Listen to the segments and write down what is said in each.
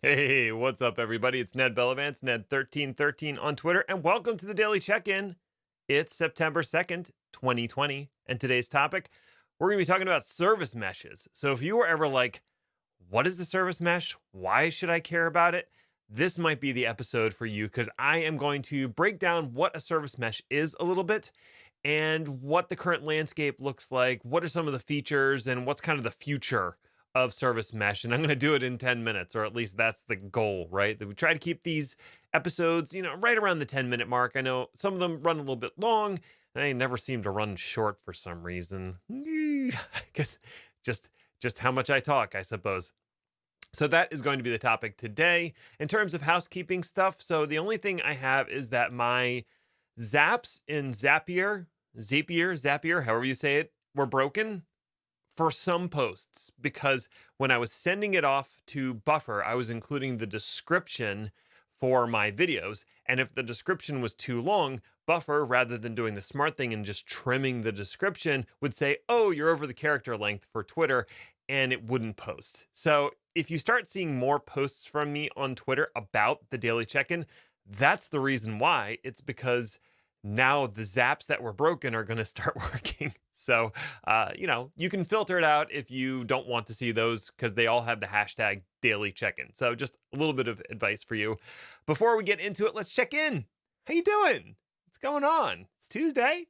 Hey, what's up, everybody? It's Ned Bellavance, Ned1313 on Twitter, and welcome to the Daily Check-In. It's September 2nd, 2020, and today's topic, we're going to be talking about service meshes. So if you were ever like, what is the service mesh? Why should I care about it? This might be the episode for you because I am going to break down what a service mesh is a little bit and what the current landscape looks like. What are some of the features and what's kind of the future of service mesh? And I'm going to do it in 10 minutes, or at least that's the goal, right? That we try to keep these episodes, right around the 10-minute mark. I know some of them run a little bit long. They never seem to run short for some reason. I guess just how much I talk, I suppose. So that is going to be the topic today. In terms of housekeeping stuff, so the only thing I have is that my Zaps in Zapier, however you say it, were broken for some posts because when I was sending it off to Buffer, I was including the description for my videos. And if the description was too long, Buffer, rather than doing the smart thing and just trimming the description, would say, oh, you're over the character length for Twitter, and it wouldn't post. So if you start seeing more posts from me on Twitter about the daily check-in, that's the reason why. It's because now the zaps that were broken are going to start working. So, you can filter it out if you don't want to see those because they all have the hashtag daily check-in. So just a little bit of advice for you. Before we get into it, let's check in. How you doing? What's going on? It's Tuesday.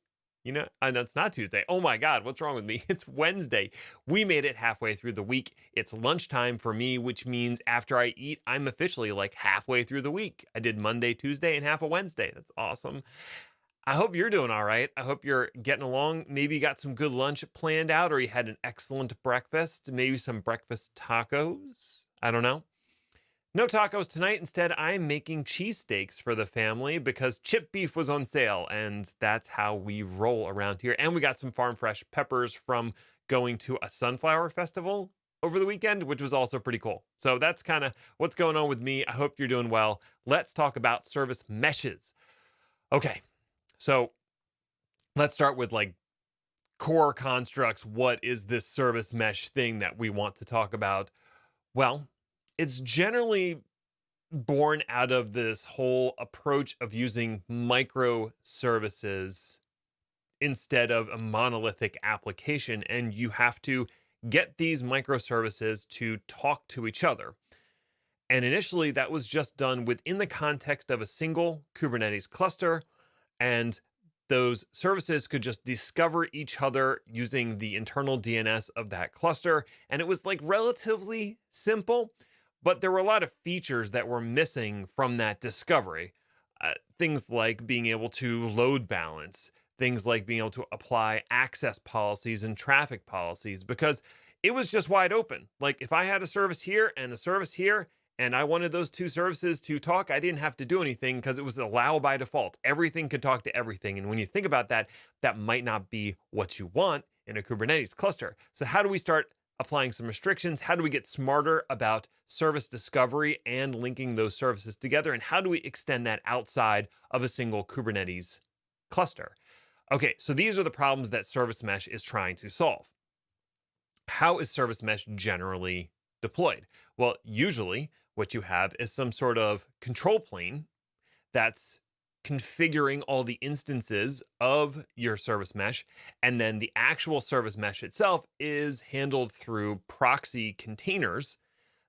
I know it's not Tuesday. Oh my God, what's wrong with me? It's Wednesday. We made it halfway through the week. It's lunchtime for me, which means after I eat, I'm officially like halfway through the week. I did Monday, Tuesday, and half a Wednesday. That's awesome. I hope you're doing all right. I hope you're getting along. Maybe you got some good lunch planned out, or you had an excellent breakfast, maybe some breakfast tacos. I don't know. No tacos tonight. Instead, I'm making cheesesteaks for the family because chip beef was on sale, and that's how we roll around here. And we got some farm fresh peppers from going to a sunflower festival over the weekend, which was also pretty cool. So that's kind of what's going on with me. I hope you're doing well. Let's talk about service meshes. Okay, so let's start with like core constructs. What is this service mesh thing that we want to talk about? Well, it's generally born out of this whole approach of using microservices instead of a monolithic application. And you have to get these microservices to talk to each other. And initially, that was just done within the context of a single Kubernetes cluster. And those services could just discover each other using the internal DNS of that cluster. And it was like relatively simple, but there were a lot of features that were missing from that discovery. Things like being able to load balance, things like being able to apply access policies and traffic policies, because it was just wide open. Like if I had a service here and a service here, and I wanted those two services to talk, I didn't have to do anything because it was allow by default. Everything could talk to everything. And when you think about that, that might not be what you want in a Kubernetes cluster. So how do we start applying some restrictions? How do we get smarter about service discovery and linking those services together? And how do we extend that outside of a single Kubernetes cluster? Okay, so these are the problems that Service Mesh is trying to solve. How is Service Mesh generally deployed? Well, usually what you have is some sort of control plane that's configuring all the instances of your service mesh. And then the actual service mesh itself is handled through proxy containers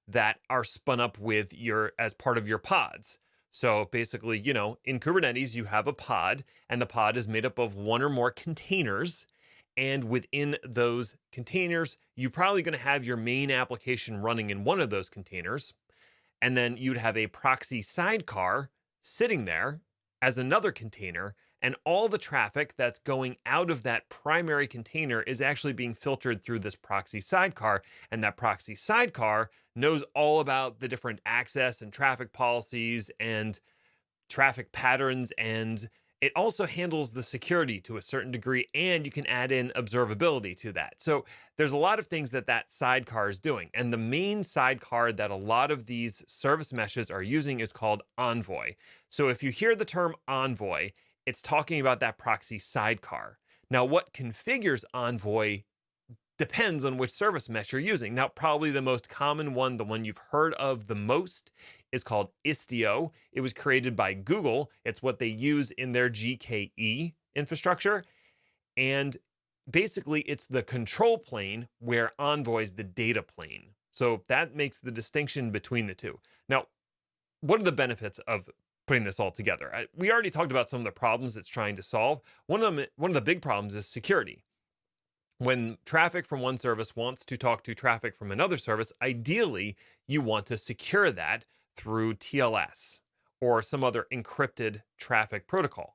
that are spun up with as part of your pods. So basically, in Kubernetes, you have a pod, and the pod is made up of one or more containers. And within those containers, you're probably going to have your main application running in one of those containers. And then you'd have a proxy sidecar sitting there as another container. And all the traffic that's going out of that primary container is actually being filtered through this proxy sidecar. And that proxy sidecar knows all about the different access and traffic policies and traffic patterns, and it also handles the security to a certain degree, and you can add in observability to that. So there's a lot of things that sidecar is doing. And the main sidecar that a lot of these service meshes are using is called Envoy. So if you hear the term Envoy, it's talking about that proxy sidecar. Now, what configures Envoy depends on which service mesh you're using. Now, probably the most common one, the one you've heard of the most, is called Istio. It was created by Google. It's what they use in their GKE infrastructure. And basically, it's the control plane where Envoy is the data plane. So that makes the distinction between the two. Now, what are the benefits of putting this all together? We already talked about some of the problems it's trying to solve. One of the big problems is security. When traffic from one service wants to talk to traffic from another service, ideally, you want to secure that through TLS or some other encrypted traffic protocol.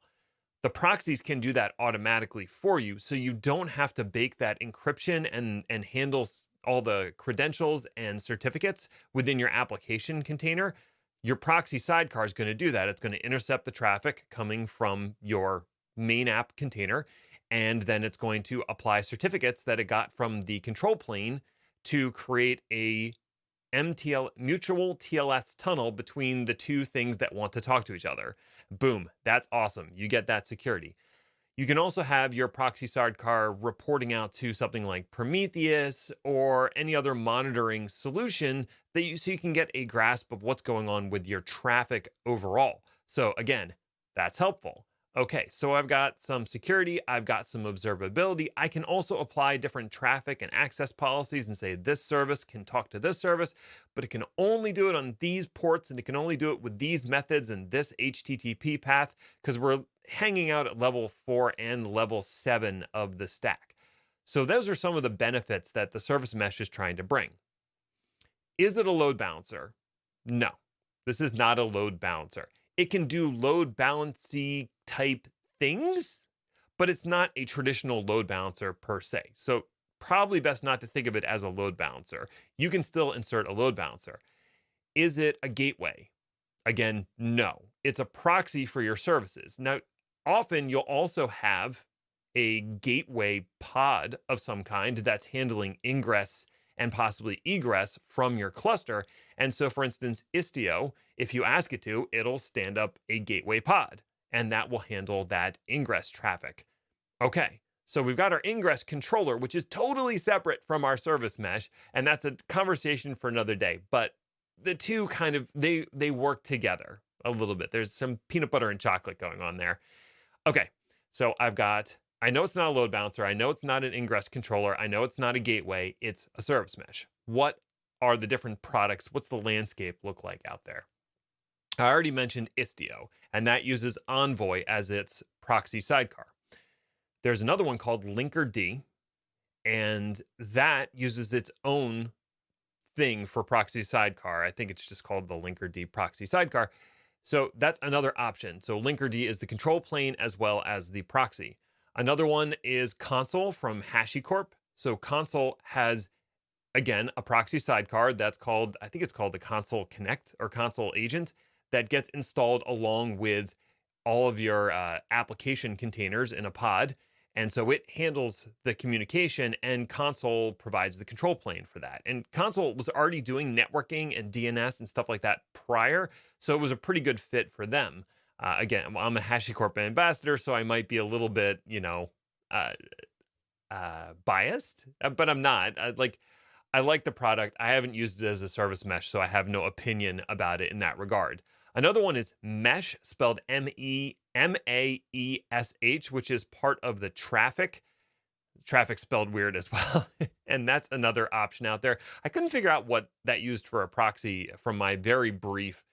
The proxies can do that automatically for you, so you don't have to bake that encryption and handle all the credentials and certificates within your application container. Your proxy sidecar is going to do that. It's going to intercept the traffic coming from your main app container, and then it's going to apply certificates that it got from the control plane to create a mutual TLS tunnel between the two things that want to talk to each other. Boom, that's awesome. You get that security. You can also have your proxy sidecar reporting out to something like Prometheus or any other monitoring solution so you can get a grasp of what's going on with your traffic overall. So again, that's helpful. Okay, so I've got some security, I've got some observability. I can also apply different traffic and access policies and say this service can talk to this service, but it can only do it on these ports and it can only do it with these methods and this HTTP path, because we're hanging out at level 4 and level 7 of the stack. So those are some of the benefits that the service mesh is trying to bring. Is it a load balancer? No, this is not a load balancer. It can do load balancy type things, but it's not a traditional load balancer per se. So probably best not to think of it as a load balancer. You can still insert a load balancer. Is it a gateway? Again, no. It's a proxy for your services. Now, often you'll also have a gateway pod of some kind that's handling ingress and possibly egress from your cluster. And so, for instance, Istio, if you ask it to, it'll stand up a gateway pod, and that will handle that ingress traffic. Okay, so we've got our ingress controller, which is totally separate from our service mesh, and that's a conversation for another day. But the two kind of, they work together a little bit. There's some peanut butter and chocolate going on there. Okay, so I know it's not a load balancer. I know it's not an ingress controller. I know it's not a gateway. It's a service mesh. What are the different products? What's the landscape look like out there? I already mentioned Istio, and that uses Envoy as its proxy sidecar. There's another one called Linkerd, and that uses its own thing for proxy sidecar. I think it's just called the Linkerd proxy sidecar. So that's another option. So Linkerd is the control plane as well as the proxy. Another one is Consul from HashiCorp. So Consul has, again, a proxy sidecar that's called, I think it's called the Consul Connect or Consul Agent, that gets installed along with all of your application containers in a pod. And so it handles the communication, and Consul provides the control plane for that. And Consul was already doing networking and DNS and stuff like that prior, so it was a pretty good fit for them. Again, I'm a HashiCorp ambassador, so I might be a little bit, biased, but I'm not. I like the product. I haven't used it as a service mesh, so I have no opinion about it in that regard. Another one is Mesh, spelled Maesh, which is part of the traffic. Traffic spelled weird as well. And that's another option out there. I couldn't figure out what that used for a proxy from my very brief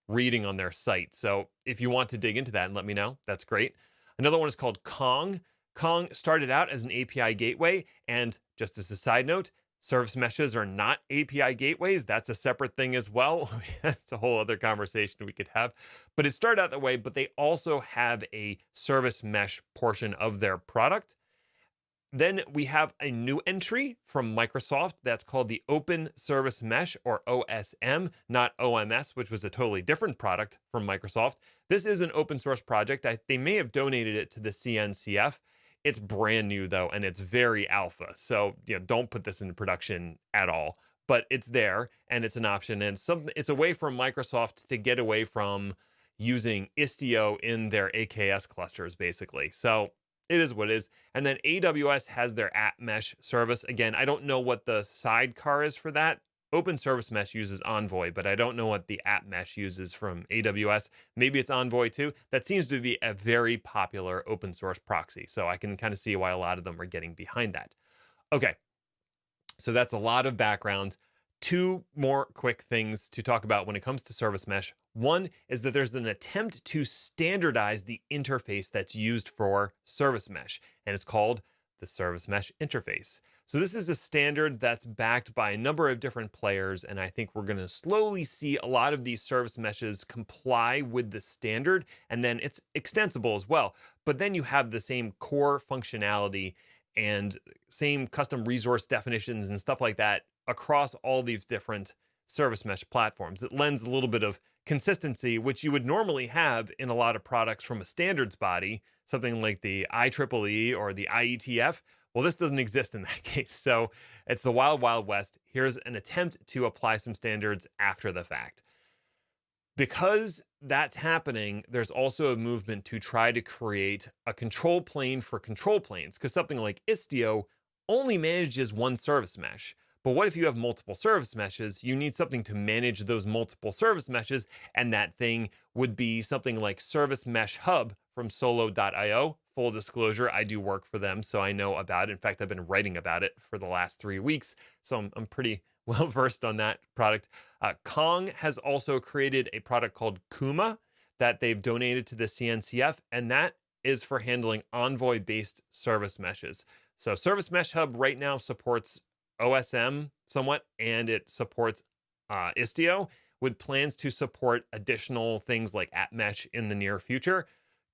reading on their site. So if you want to dig into that and let me know, that's great. Another one is called Kong. Kong started out as an API gateway. And just as a side note, service meshes are not API gateways. That's a separate thing as well. That's a whole other conversation we could have. But it started out that way, but they also have a service mesh portion of their product. Then we have a new entry from Microsoft that's called the Open Service Mesh, or OSM, not OMS, which was a totally different product from Microsoft. This is an open source project. They may have donated it to the CNCF. It's brand new though, and it's very alpha. So, don't put this into production at all, but it's there and it's an option, and it's a way for Microsoft to get away from using Istio in their AKS clusters, basically. So It is what it is. And then AWS has their app mesh service. Again, I don't know what the sidecar is for that. Open Service Mesh uses Envoy, but I don't know what the app mesh uses from AWS. Maybe it's Envoy too. That seems to be a very popular open source proxy. So I can kind of see why a lot of them are getting behind that. Okay, so that's a lot of background. Two more quick things to talk about when it comes to Service Mesh. One is that there's an attempt to standardize the interface that's used for Service Mesh, and it's called the Service Mesh interface. So this is a standard that's backed by a number of different players, and I think we're going to slowly see a lot of these service meshes comply with the standard, and then it's extensible as well. But then you have the same core functionality and same custom resource definitions and stuff like that across all these different service mesh platforms. It lends a little bit of consistency, which you would normally have in a lot of products from a standards body, something like the IEEE or the IETF. Well, this doesn't exist in that case. So it's the wild, wild west. Here's an attempt to apply some standards after the fact. Because that's happening, there's also a movement to try to create a control plane for control planes, because something like Istio only manages one service mesh. But what if you have multiple service meshes? You need something to manage those multiple service meshes, and that thing would be something like Service Mesh Hub from solo.io. Full disclosure, I do work for them, so I know about it. In fact, I've been writing about it for the last 3 weeks, so I'm pretty well versed on that product. Kong has also created a product called Kuma that they've donated to the CNCF, and that is for handling Envoy-based service meshes. So Service Mesh Hub right now supports OSM somewhat, and it supports Istio, with plans to support additional things like App Mesh in the near future.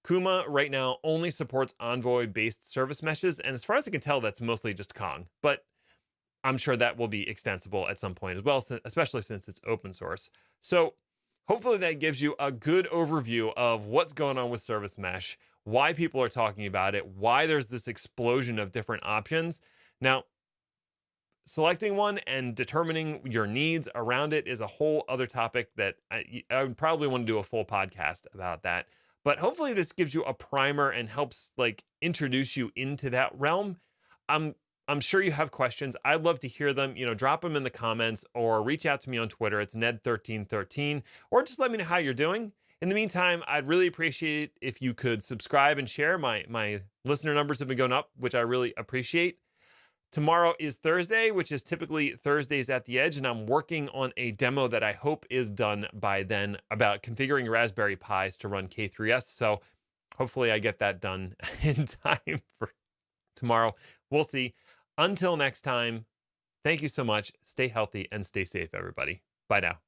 Kuma right now only supports Envoy-based service meshes, and as far as I can tell, that's mostly just Kong. But I'm sure that will be extensible at some point as well, especially since it's open source. So hopefully that gives you a good overview of what's going on with Service Mesh, why people are talking about it, why there's this explosion of different options. Now, selecting one and determining your needs around it is a whole other topic that I would probably want to do a full podcast about that. But hopefully this gives you a primer and helps like introduce you into that realm. I'm sure you have questions. I'd love to hear them. Drop them in the comments or reach out to me on Twitter. It's Ned1313, or just let me know how you're doing. In the meantime, I'd really appreciate it if you could subscribe and share. My listener numbers have been going up, which I really appreciate. Tomorrow is Thursday, which is typically Thursdays at the Edge, and I'm working on a demo that I hope is done by then about configuring Raspberry Pis to run K3s. So hopefully I get that done in time for tomorrow. We'll see. Until next time, thank you so much. Stay healthy and stay safe, everybody. Bye now.